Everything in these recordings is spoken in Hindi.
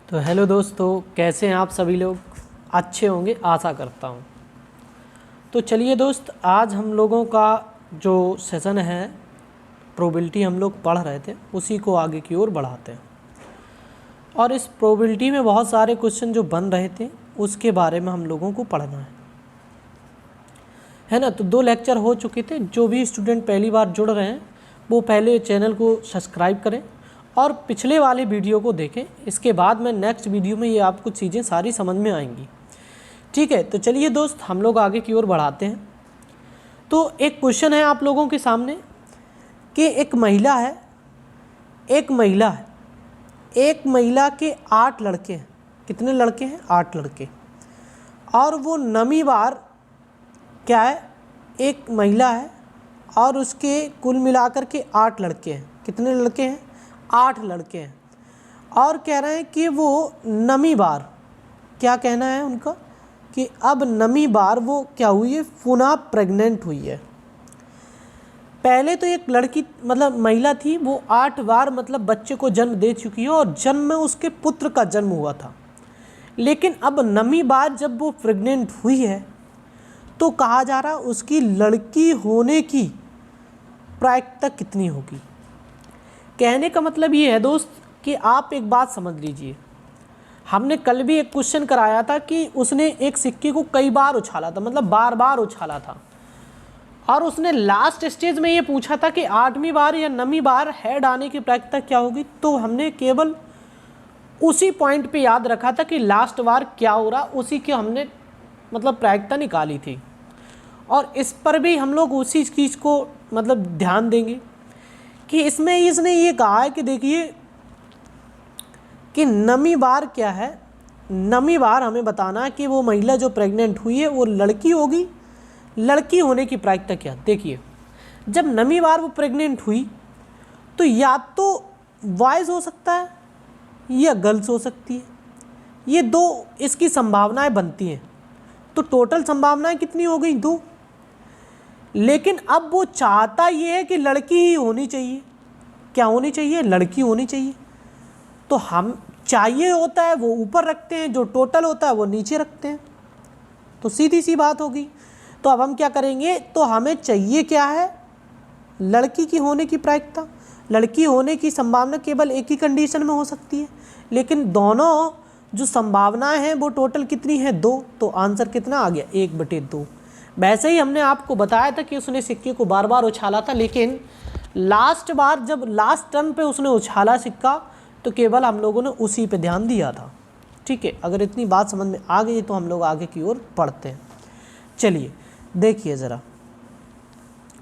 तो हेलो दोस्तों, कैसे हैं आप सभी लोग। अच्छे होंगे आशा करता हूं। तो चलिए दोस्त, आज हम लोगों का जो सेशन है प्रोबेबिलिटी हम लोग पढ़ रहे थे उसी को आगे की ओर बढ़ाते हैं। और इस प्रोबेबिलिटी में बहुत सारे क्वेश्चन जो बन रहे थे उसके बारे में हम लोगों को पढ़ना है ना। तो 2 लेक्चर हो चुके थे। जो भी स्टूडेंट पहली बार जुड़ रहे हैं वो पहले चैनल को सब्सक्राइब करें और पिछले वाले वीडियो को देखें। इसके बाद में नेक्स्ट वीडियो में ये आपको चीज़ें सारी समझ में आएंगी। ठीक है, तो चलिए दोस्त हम लोग आगे की ओर बढ़ाते हैं। तो एक क्वेश्चन है आप लोगों के सामने कि एक महिला है, एक महिला के 8 लड़के हैं। कितने लड़के हैं? 8 लड़के। और वो नवीं बार क्या है, एक महिला है और उसके कुल मिलाकर के 8 लड़के हैं। कितने लड़के हैं? 8 लड़के हैं। और कह रहे हैं कि वो नवीं बार, क्या कहना है उनका कि अब नवीं बार वो क्या हुई है, पुनः प्रेग्नेंट हुई है। पहले तो एक लड़की मतलब महिला थी, वो 8 बार मतलब बच्चे को जन्म दे चुकी है और जन्म में उसके पुत्र का जन्म हुआ था। लेकिन अब नवीं बार जब वो प्रेग्नेंट हुई है तो कहा जा रहा उसकी लड़की होने की प्रायिकता कितनी होगी। कहने का मतलब ये है दोस्त कि आप एक बात समझ लीजिए। हमने कल भी एक क्वेश्चन कराया था कि उसने एक सिक्के को कई बार उछाला था, मतलब बार बार उछाला था। और उसने लास्ट स्टेज में ये पूछा था कि 8वीं बार या 9वीं बार हेड आने की प्रायिकता क्या होगी। तो हमने केवल उसी पॉइंट पे याद रखा था कि लास्ट बार क्या हो रहा, उसी की हमने मतलब प्रायिकता निकाली थी। और इस पर भी हम लोग उसी चीज़ को मतलब ध्यान देंगे कि इसमें इसने ये कहा है कि देखिए कि नवीं बार क्या है। नवीं बार हमें बताना है कि वो महिला जो प्रेग्नेंट हुई है वो लड़की होगी। लड़की होने की प्रायिकता क्या। देखिए, जब नवीं बार वो प्रेग्नेंट हुई तो या तो बॉयज़ हो सकता है या गर्ल्स हो सकती है। ये 2 इसकी संभावनाएं बनती हैं। तो टोटल संभावनाएं कितनी हो गई? 2। लेकिन अब वो चाहता ये है कि लड़की ही होनी चाहिए। क्या होनी चाहिए? लड़की होनी चाहिए। तो हम चाहिए होता है वो ऊपर रखते हैं, जो टोटल होता है वो नीचे रखते हैं। तो सीधी सी बात होगी। तो अब हम क्या करेंगे, तो हमें चाहिए क्या है, लड़की की होने की प्रायिकता। लड़की होने की संभावना केवल एक ही कंडीशन में हो सकती है, लेकिन दोनों जो संभावनाएं हैं वो टोटल कितनी है? 2। तो आंसर कितना आ गया? 1/2। वैसे ही हमने आपको बताया था कि उसने सिक्के को बार बार उछाला था, लेकिन लास्ट बार जब लास्ट टर्न पे उसने उछाला सिक्का तो केवल हम लोगों ने उसी पे ध्यान दिया था। ठीक है, अगर इतनी बात समझ में आ गई तो हम लोग आगे की ओर पढ़ते हैं। चलिए देखिए ज़रा,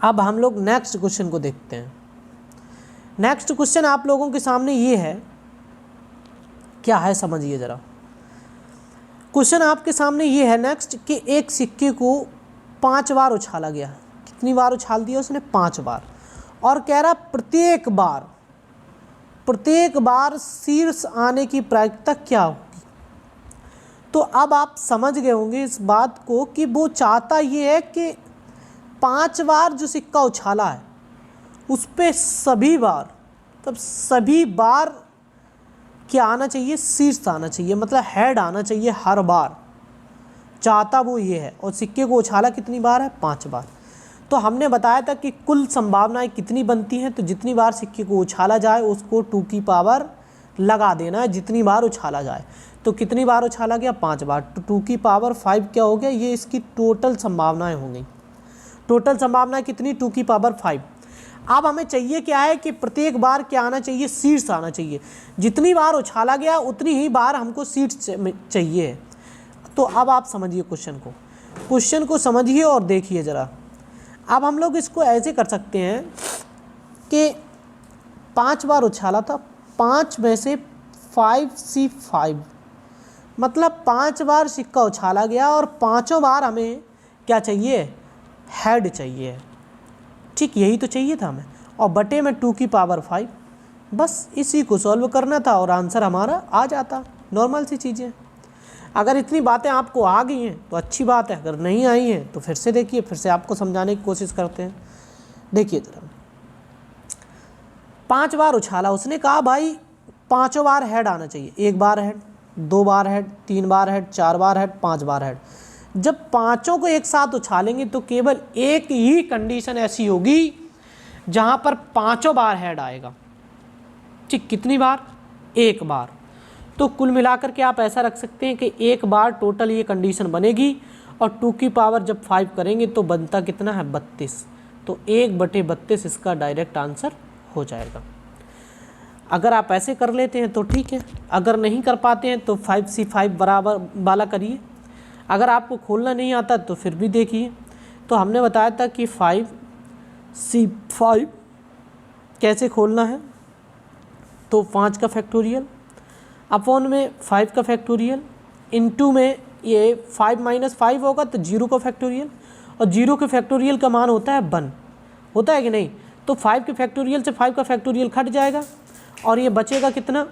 अब हम लोग नेक्स्ट क्वेश्चन को देखते हैं। नेक्स्ट क्वेश्चन आप लोगों के सामने ये है, क्या है समझिए ज़रा। क्वेश्चन आपके सामने ये है नेक्स्ट कि एक सिक्के को 5 बार उछाला गया। कितनी बार उछाल दिया उसने? 5 बार। और कह रहा प्रत्येक बार शीर्ष आने की प्रायिकता क्या होगी। तो अब आप समझ गए होंगे इस बात को कि वो चाहता ये है कि 5 बार जो सिक्का उछाला है उस पे सभी बार, तब सभी बार क्या आना चाहिए? शीर्ष आना चाहिए, मतलब हेड आना चाहिए हर बार। चाहता वो ये है। और सिक्के को उछाला कितनी बार है? 5 बार। तो हमने बताया था कि कुल संभावनाएं कितनी बनती हैं। तो जितनी बार सिक्के को उछाला जाए उसको 2 की पावर लगा देना है, जितनी बार उछाला जाए। तो कितनी बार उछाला गया? 5 बार। तो 2 की पावर 5 क्या हो गया? ये इसकी टोटल संभावनाएं हो गई। टोटल संभावनाएं कितनी? 2 की पावर 5। अब हमें चाहिए क्या है कि प्रत्येक बार क्या आना चाहिए? शीर्ष आना चाहिए। जितनी बार उछाला गया उतनी ही बार हमको शीर्ष चाहिए। तो अब आप समझिए क्वेश्चन को समझिए और देखिए ज़रा। अब हम लोग इसको ऐसे कर सकते हैं कि 5 बार उछाला था, 5 में से 5C5, मतलब 5 बार सिक्का उछाला गया और 5 बार हमें क्या चाहिए? हेड चाहिए। ठीक, यही तो चाहिए था हमें। और बटे में 2 की पावर 5, बस इसी को सॉल्व करना था और आंसर हमारा आ जाता। नॉर्मल सी चीज़ें। अगर इतनी बातें आपको आ गई हैं तो अच्छी बात है, अगर नहीं आई हैं तो फिर से देखिए, फिर से आपको समझाने की कोशिश करते हैं। देखिए जरा, 5 बार उछाला उसने। कहा भाई पाँचों बार हेड आना चाहिए, 1 बार हेड, 2 बार हेड, 3 बार हेड, 4 बार हेड, 5 बार हेड। जब पाँचों को एक साथ उछालेंगे तो केवल एक ही कंडीशन ऐसी होगी जहाँ पर पाँचों बार हेड आएगा। ठीक, कितनी बार? 1 बार। तो कुल मिलाकर के आप ऐसा रख सकते हैं कि 1 बार टोटल ये कंडीशन बनेगी और 2 की पावर जब 5 करेंगे तो बनता कितना है? 32। तो 1/32 इसका डायरेक्ट आंसर हो जाएगा। अगर आप ऐसे कर लेते हैं तो ठीक है, अगर नहीं कर पाते हैं तो 5C5 बराबर वाला करिए। अगर आपको खोलना नहीं आता तो फिर भी देखिए। तो हमने बताया था कि 5C5 कैसे खोलना है। तो 5 का फैक्टोरियल अपॉन में 5 का फैक्टोरियल इनटू में ये 5 - 5 होगा तो 0 का फैक्टोरियल, और 0 के फैक्टोरियल का मान होता है 1, होता है कि नहीं? तो 5 के फैक्टोरियल से 5 का फैक्टोरियल कट जाएगा और ये बचेगा कितना?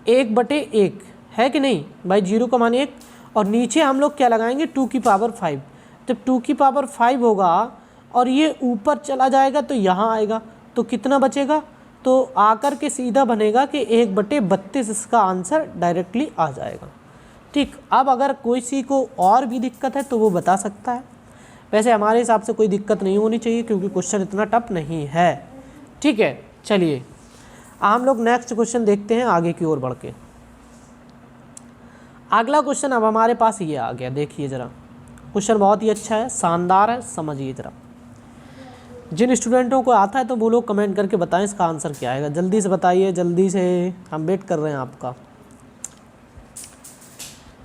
1/1 है कि नहीं भाई? 0 का मान 1 और नीचे हम लोग क्या लगाएंगे? 2 की पावर 5। जब 2 की पावर 5 होगा और ये ऊपर चला जाएगा तो यहाँ आएगा तो कितना बचेगा? तो आकर के सीधा बनेगा कि 1/32 इसका आंसर डायरेक्टली आ जाएगा। ठीक, अब अगर कोई सी को और भी दिक्कत है तो वो बता सकता है। वैसे हमारे हिसाब से कोई दिक्कत नहीं होनी चाहिए क्योंकि क्वेश्चन इतना टफ नहीं है। ठीक है, चलिए हम लोग नेक्स्ट क्वेश्चन देखते हैं आगे की ओर बढ़ के। अगला क्वेश्चन अब हमारे पास ये आ गया, देखिए ज़रा। क्वेश्चन बहुत ही अच्छा है, शानदार है, समझिए ज़रा। जिन स्टूडेंटों को आता है तो वो लोग कमेंट करके बताएं इसका आंसर क्या आएगा। जल्दी से बताइए, जल्दी से, हम वेट कर रहे हैं आपका।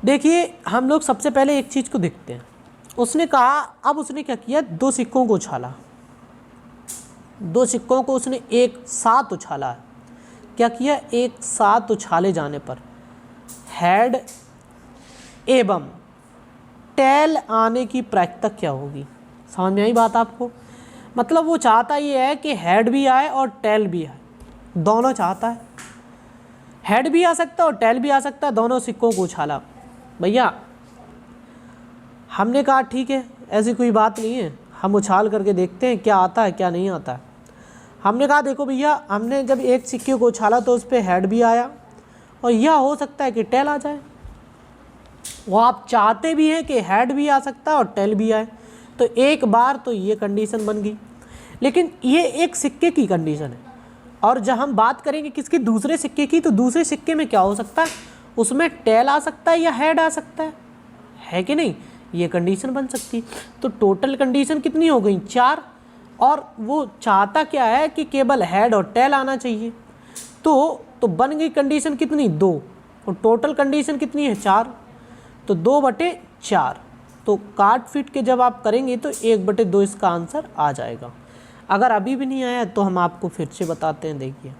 देखिए हम लोग सबसे पहले एक चीज़ को देखते हैं। उसने कहा, अब उसने क्या किया? 2 सिक्कों को उछाला, 2 सिक्कों को उसने एक साथ उछाला। क्या किया? एक साथ उछाले जाने पर हेड एवं टेल आने की प्रायिकता क्या होगी? समझ में आई बात आपको? मतलब वो चाहता ये है कि हेड भी आए और टेल भी आए, दोनों चाहता है। हेड भी आ सकता है और टेल भी आ सकता है, दोनों सिक्कों को उछाला। भैया हमने कहा ठीक है, ऐसी कोई बात नहीं है, हम उछाल करके देखते हैं क्या आता है क्या नहीं आता है। हमने कहा देखो भैया, हमने जब एक सिक्के को उछाला तो उस पर हेड भी आया और यह हो सकता है कि टेल आ जाए। वो आप चाहते भी हैं कि हेड भी आ सकता है और टेल भी आए, तो एक बार तो ये कंडीशन बन गई। लेकिन ये एक सिक्के की कंडीशन है, और जब हम बात करेंगे किसकी? दूसरे सिक्के की, तो दूसरे सिक्के में क्या हो सकता है? उसमें टेल आ सकता है या हेड आ सकता है कि नहीं? ये कंडीशन बन सकती है। तो टोटल कंडीशन कितनी हो गई? 4। और वो चाहता क्या है कि केवल हेड और टेल आना चाहिए। तो बन गई कंडीशन कितनी? 2। और टोटल कंडीशन कितनी है? 4। तो 2/4। तो काट फीट के जब आप करेंगे तो 1/2 इसका आंसर आ जाएगा। अगर अभी भी नहीं आया तो हम आपको फिर से बताते हैं। देखिए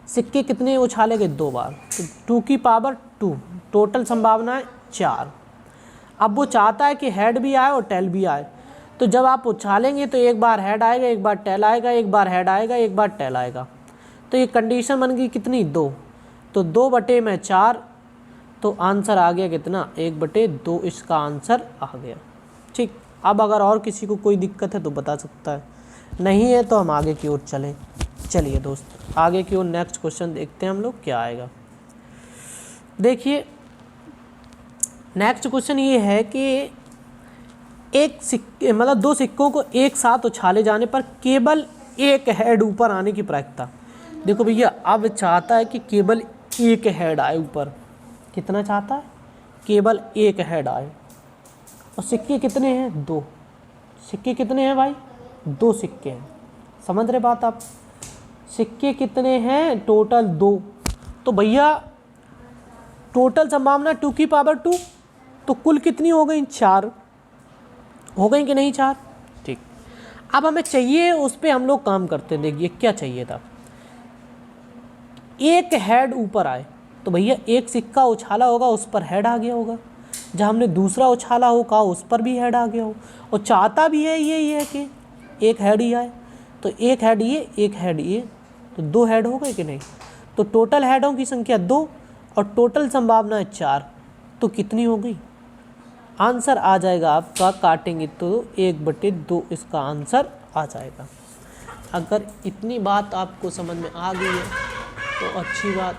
सिक्के कितने उछाले गए? 2 बार, तो 2 की पावर 2, टोटल संभावना है 4। अब वो चाहता है कि हेड भी आए और टेल भी आए, तो जब आप उछालेंगे तो एक बार हेड आएगा, एक बार टेल आएगा, एक बार हेड आएगा, एक बार टेल आएगा। तो ये कंडीशन बन गई कितनी? 2। तो 2/4, तो आंसर आ गया कितना? 1/2 इसका आंसर आ गया। ठीक, अब अगर और किसी को कोई दिक्कत है तो बता सकता है, नहीं है तो हम आगे की ओर चलें। चलिए दोस्त, आगे की ओर नेक्स्ट क्वेश्चन देखते हैं हम लोग क्या आएगा। देखिए नेक्स्ट क्वेश्चन ये है कि एक सिक्के मतलब 2 सिक्कों को एक साथ उछाले जाने पर केवल एक हेड ऊपर आने की प्रायिकता। देखो भैया, अब चाहता है कि केवल एक हेड आए ऊपर। कितना चाहता है? केवल एक हेड आए। और सिक्के कितने हैं? 2। सिक्के कितने हैं भाई? 2 सिक्के हैं। समझ रहे बात आप? सिक्के कितने हैं? टोटल 2। तो भैया टोटल संभावना 2 की पावर 2, तो कुल कितनी हो गई? 4 हो गई कि नहीं? 4। ठीक, अब हमें चाहिए, उस पर हम लोग काम करते हैं। देखिए क्या चाहिए था? एक हेड ऊपर आए, तो भैया एक सिक्का उछाला होगा उस पर हेड आ गया होगा, जब हमने दूसरा उछाला होगा उस पर भी हेड आ गया हो। और चाहता भी है ये है कि एक हेड ही आए, तो एक हेड ये, एक हेड ये, तो 2 हेड हो गए कि नहीं? तो टोटल हेडों की संख्या 2 और टोटल संभावना है 4, तो कितनी हो गई? आंसर आ जाएगा आपका, काटेंगे तो 1/2 इसका आंसर आ जाएगा। अगर इतनी बात आपको समझ में आ गई है तो अच्छी बात,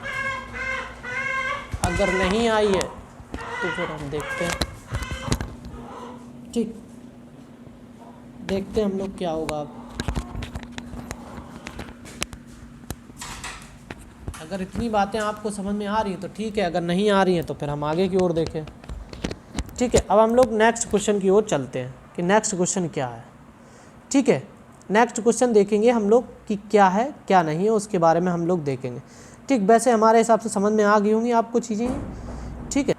अगर नहीं आई है तो फिर हम देखते हैं। ठीक, देखते हैं हम लोग क्या होगा। अगर इतनी बातें आपको समझ में आ रही हैं तो ठीक है, अगर नहीं आ रही हैं तो फिर हम आगे की ओर देखें। ठीक है, अब हम लोग नेक्स्ट क्वेश्चन की ओर चलते हैं कि नेक्स्ट क्वेश्चन क्या है। ठीक है, नेक्स्ट क्वेश्चन देखेंगे हम लोग कि क्या है क्या नहीं है, उसके बारे में हम लोग देखेंगे। ठीक, वैसे हमारे हिसाब से समझ में आ गई होंगी आपको चीज़ें। ठीक है,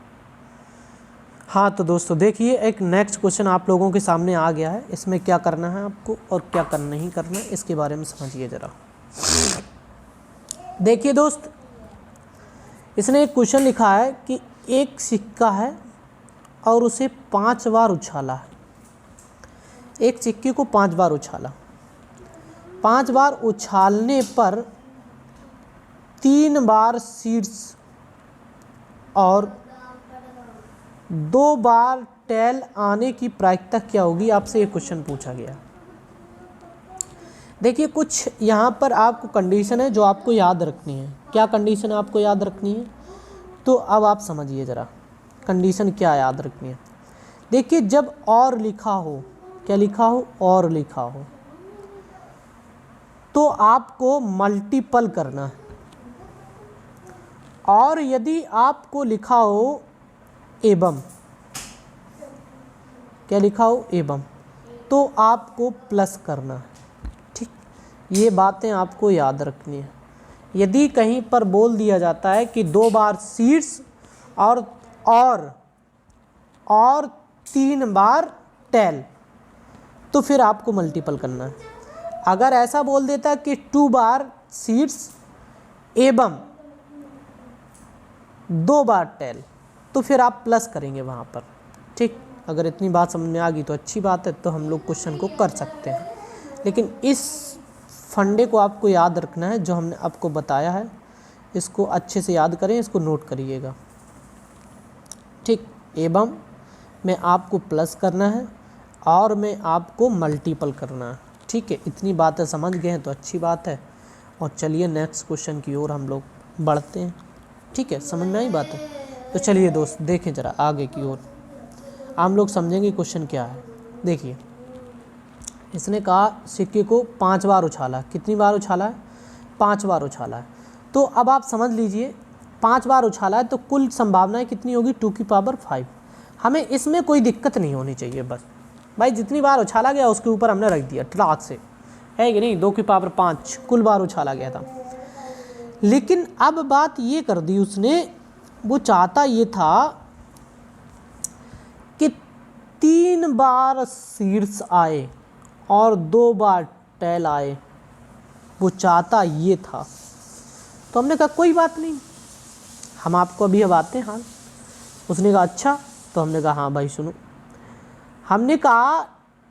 हाँ तो दोस्तों देखिए, एक नेक्स्ट क्वेश्चन आप लोगों के सामने आ गया है। इसमें क्या करना है आपको और क्या नहीं करना है, इसके बारे में समझिए ज़रा। देखिए दोस्त, इसने एक क्वेश्चन लिखा है कि एक सिक्का है और उसे 5 बार उछाला है। एक सिक्के को 5 बार उछाला, 5 बार उछालने पर 3 बार शीर्ष और 2 बार टेल आने की प्रायिकता क्या होगी, आपसे एक क्वेश्चन पूछा गया। देखिए, कुछ यहाँ पर आपको कंडीशन है जो आपको याद रखनी है। क्या कंडीशन आपको याद रखनी है, तो अब आप समझिए ज़रा कंडीशन क्या याद रखनी है। देखिए, जब और लिखा हो, क्या लिखा हो, और लिखा हो, तो आपको मल्टीपल करना है। और यदि आपको लिखा हो एवं, क्या लिखा हो, एवं, तो आपको प्लस करना है। ठीक, ये बातें आपको याद रखनी है। यदि कहीं पर बोल दिया जाता है कि 2 बार शीर्ष और 3 बार टेल, तो फिर आपको मल्टीपल करना है। अगर ऐसा बोल देता कि 2 बार शीर्ष एवं 2 बार टेल, तो फिर आप प्लस करेंगे वहाँ पर। ठीक, अगर इतनी बात समझ में आ गई तो अच्छी बात है, तो हम लोग क्वेश्चन को कर सकते हैं। लेकिन इस फंडे को आपको याद रखना है जो हमने आपको बताया है, इसको अच्छे से याद करें, इसको नोट करिएगा। ठीक, एवं में आपको प्लस करना है और में आपको मल्टीपल करना है। ठीक है, इतनी बातें समझ गए हैं तो अच्छी बात है। और चलिए नेक्स्ट क्वेश्चन की ओर हम लोग बढ़ते हैं। ठीक है, समझ में आई बात है, तो चलिए दोस्त देखें ज़रा आगे की ओर, हम लोग समझेंगे क्वेश्चन क्या है। देखिए, इसने कहा सिक्के को 5 बार उछाला। कितनी बार उछाला है, 5 बार उछाला है। तो अब आप समझ लीजिए, 5 बार उछाला है तो कुल संभावनाएं कितनी होगी, 2 की पावर 5। हमें इसमें कोई दिक्कत नहीं होनी चाहिए। बस भाई जितनी बार उछाला गया उसके ऊपर हमने रख दिया ट्राक से, है कि नहीं, 2 की पावर 5 कुल बार उछाला गया था। लेकिन अब बात ये कर दी उसने, वो चाहता ये था कि 3 बार शीर्ष आए और 2 बार टेल आए, वो चाहता ये था। तो हमने कहा कोई बात नहीं, हम आपको अभी अब आते हैं हाल। उसने कहा अच्छा, तो हमने कहा हाँ भाई सुनो। हमने कहा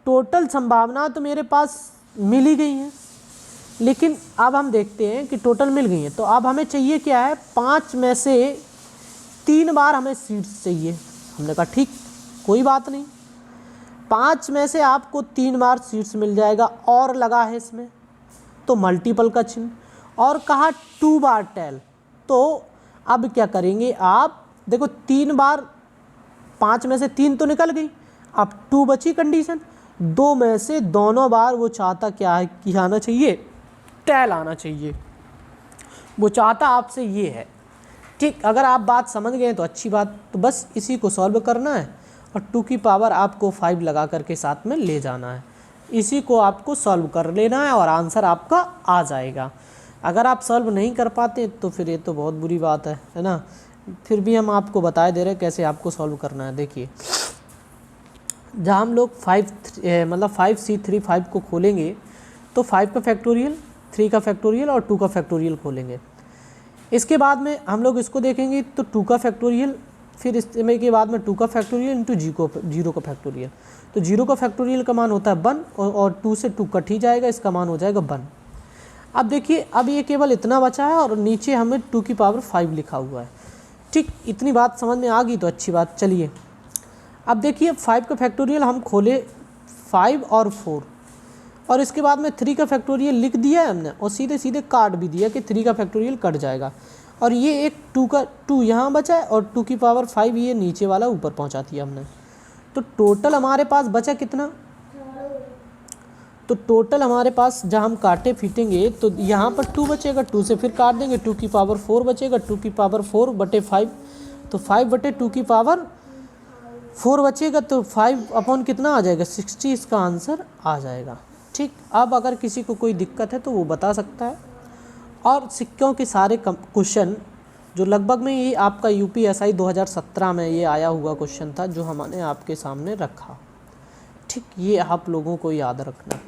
टोटल संभावना तो मेरे पास मिल ही गई हैं, लेकिन अब हम देखते हैं कि टोटल मिल गई है, तो अब हमें चाहिए क्या है, 5 में से 3 बार हमें शीर्ष चाहिए। हमने कहा ठीक, कोई बात नहीं, 5 में से आपको 3 बार शीर्ष मिल जाएगा, और लगा है इसमें तो मल्टीपल का चिन्ह, और कहा 2 बार टेल। तो अब क्या करेंगे आप, देखो 3 बार, 5 में से 3 तो निकल गई, अब 2 बची कंडीशन, 2 में से दोनों बार वो चाहता क्या है कि आना चाहिए, टेल आना चाहिए। वो चाहता आपसे ये है। ठीक, अगर आप बात समझ गए तो अच्छी बात, तो बस इसी को सॉल्व करना है और 2 की पावर आपको 5 लगा करके साथ में ले जाना है। इसी को आपको सॉल्व कर लेना है और आंसर आपका आ जाएगा। अगर आप सॉल्व नहीं कर पाते तो फिर ये तो बहुत बुरी बात है ना। फिर भी हम आपको बताए दे रहे हैं कैसे आपको सॉल्व करना है। देखिए, जहाँ हम लोग 5C3 को खोलेंगे तो 5 का फैक्टोरियल, 3 का फैक्टोरियल और 2 का फैक्टोरियल खोलेंगे। इसके बाद में हम लोग इसको देखेंगे तो 2 का फैक्टोरियल, फिर इसमें के बाद में 2 का फैक्टोरियल इंटू 0 का फैक्टोरियल। तो 0 का फैक्टोरियल का मान होता है 1 और 2 से 2 कट ही जाएगा, इसका मान हो जाएगा 1। अब देखिए, अब ये केवल इतना बचा है और नीचे हमें 2 की पावर 5 लिखा हुआ है। ठीक, इतनी बात समझ में आ गई तो अच्छी बात। चलिए अब देखिए, 5 का फैक्टोरियल हम खोले 5 और 4, और इसके बाद में 3 का फैक्टोरियल लिख दिया है हमने और सीधे सीधे काट भी दिया कि 3 का फैक्टोरियल कट जाएगा। और ये एक 2 यहाँ बचा है और 2 की पावर 5 ये नीचे वाला ऊपर पहुँचा दिया हमने। तो टोटल हमारे पास बचा कितना, तो टोटल हमारे पास जहाँ हम काटे फीटेंगे तो यहाँ पर 2 बचेगा, 2 से फिर काट देंगे, 2 की पावर 4 बचेगा, 2 की पावर 4 बटे 5, तो 5 बटे 2 की पावर 4 बचेगा, तो 5 अपॉन कितना आ जाएगा 60 इसका आंसर आ जाएगा। ठीक, अब अगर किसी को कोई दिक्कत है तो वो बता सकता है। और सिक्कों के सारे क्वेश्चन जो लगभग में ये आपका यूपीएसआई 2017 में ये आया हुआ क्वेश्चन था जो हमने आपके सामने रखा। ठीक, ये आप लोगों को याद रखना है।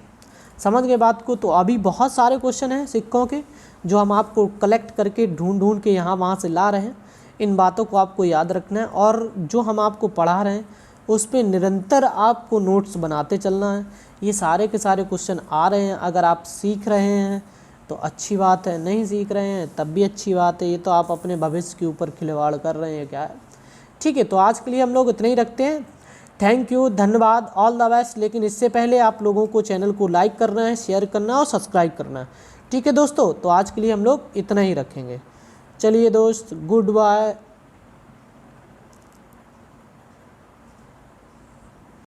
समझ गए बात को। तो अभी बहुत सारे क्वेश्चन हैं सिक्कों के जो हम आपको कलेक्ट करके ढूंढ के यहाँ वहाँ से ला रहे हैं। इन बातों को आपको याद रखना है और जो हम आपको पढ़ा रहे हैं उस पर निरंतर आपको नोट्स बनाते चलना है। ये सारे के सारे क्वेश्चन आ रहे हैं, अगर आप सीख रहे हैं तो अच्छी बात है, नहीं सीख रहे हैं तब भी अच्छी बात है। ये तो आप अपने भविष्य के ऊपर खिलवाड़ कर रहे हैं क्या है। ठीक है, तो आज के लिए हम लोग इतना ही रखते हैं। थैंक यू, धन्यवाद, ऑल द बेस्ट। लेकिन इससे पहले आप लोगों को चैनल को लाइक करना है, शेयर करना है और सब्सक्राइब करना है। ठीक है दोस्तों, तो आज के लिए हम लोग इतना ही रखेंगे। चलिए दोस्त, गुड बाय।